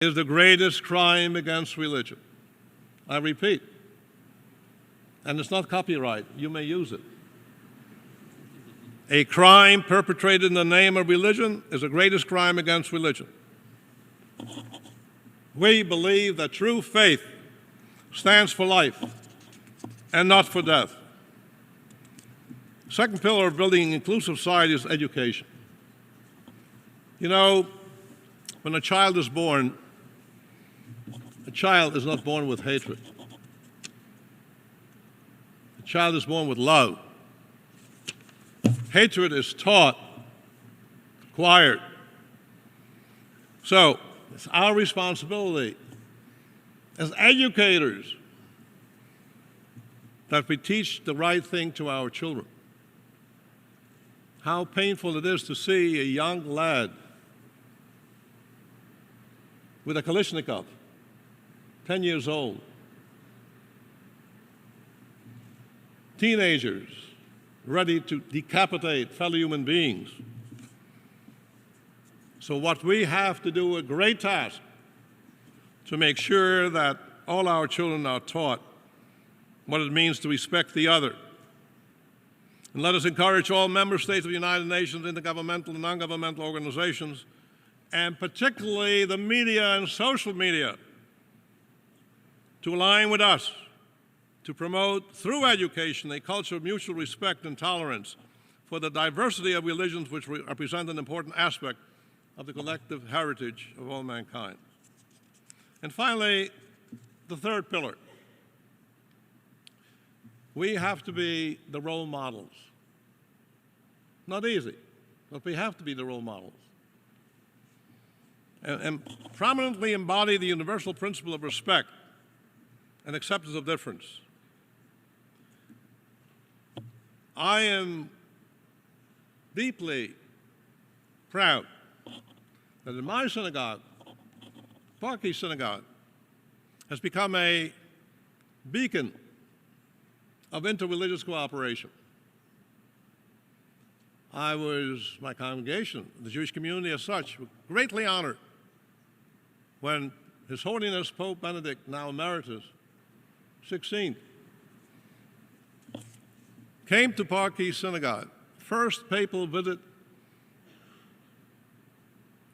is the greatest crime against religion. I repeat, and it's not copyright. You may use it. A crime perpetrated in the name of religion is the greatest crime against religion. We believe that true faith stands for life and not for death. Second pillar of building an inclusive society is education. You know, when a child is born, a child is not born with hatred. A child is born with love. Hatred is taught, acquired. So, it's our responsibility as educators that we teach the right thing to our children. How painful it is to see a young lad with a Kalashnikov, 10 years old, teenagers ready to decapitate fellow human beings. So what we have to do, a great task, to make sure that all our children are taught what it means to respect the other. And let us encourage all member states of the United Nations, intergovernmental and non-governmental organizations, and particularly the media and social media, to align with us to promote, through education, a culture of mutual respect and tolerance for the diversity of religions which represent an important aspect of the collective heritage of all mankind. And finally, the third pillar. We have to be the role models. Not easy, but we have to be the role models. And prominently embody the universal principle of respect and acceptance of difference. I am deeply proud that in my synagogue, Park East Synagogue, has become a beacon of interreligious cooperation. My congregation, the Jewish community as such, were greatly honored when His Holiness Pope Benedict, now Emeritus, 16th, came to Park East Synagogue, first papal visit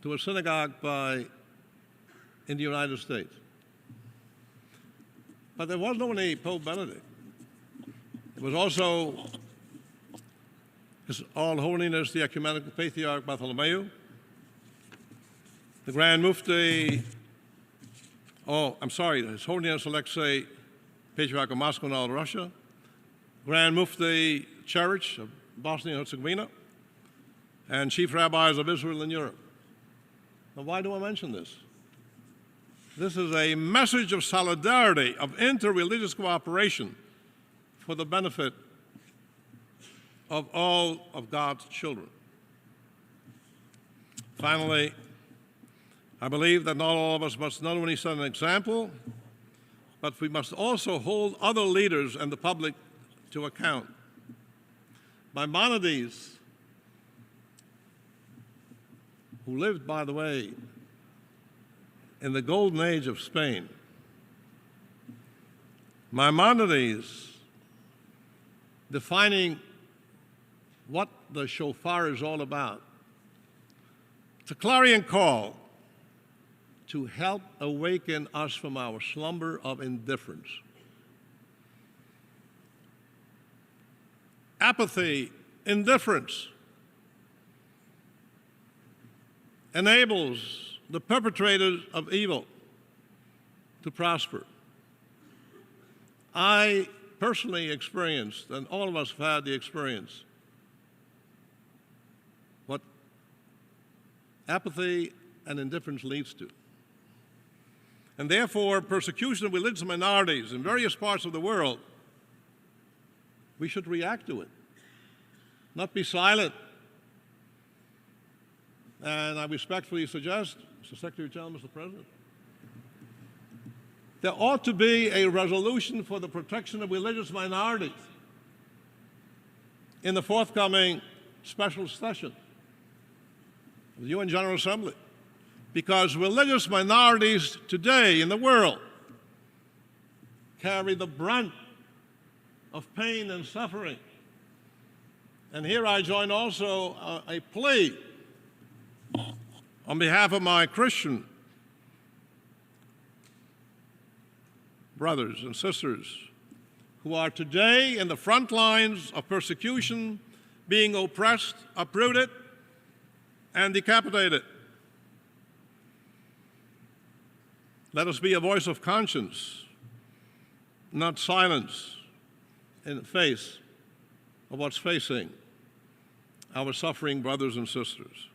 to a synagogue in the United States. But there wasn't only Pope Benedict. It was also His All Holiness the Ecumenical Patriarch Bartholomew, the Grand Mufti, His Holiness Alexei, Patriarch of Moscow and all of Russia, Grand Mufti Cherish of Bosnia and Herzegovina, and Chief Rabbis of Israel and Europe. Now, why do I mention this? This is a message of solidarity, of interreligious cooperation for the benefit of all of God's children. Finally, I believe that not all of us must not only set an example, but we must also hold other leaders and the public to account. Maimonides, who lived, by the way, in the golden age of Spain, Maimonides, defining what the shofar is all about, it's a clarion call to help awaken us from our slumber of indifference. Apathy, indifference, enables the perpetrators of evil to prosper. I personally experienced, and all of us have had the experience, what apathy and indifference leads to. And therefore, persecution of religious minorities in various parts of the world, we should react to it, not be silent. And I respectfully suggest, Mr. Secretary General, Mr. President, there ought to be a resolution for the protection of religious minorities in the forthcoming special session of the UN General Assembly. because religious minorities today in the world carry the brunt of pain and suffering. And here I join also a plea on behalf of my Christian brothers and sisters who are today in the front lines of persecution, being oppressed, uprooted, and decapitated. Let us be a voice of conscience, not silence, in the face of what's facing our suffering brothers and sisters.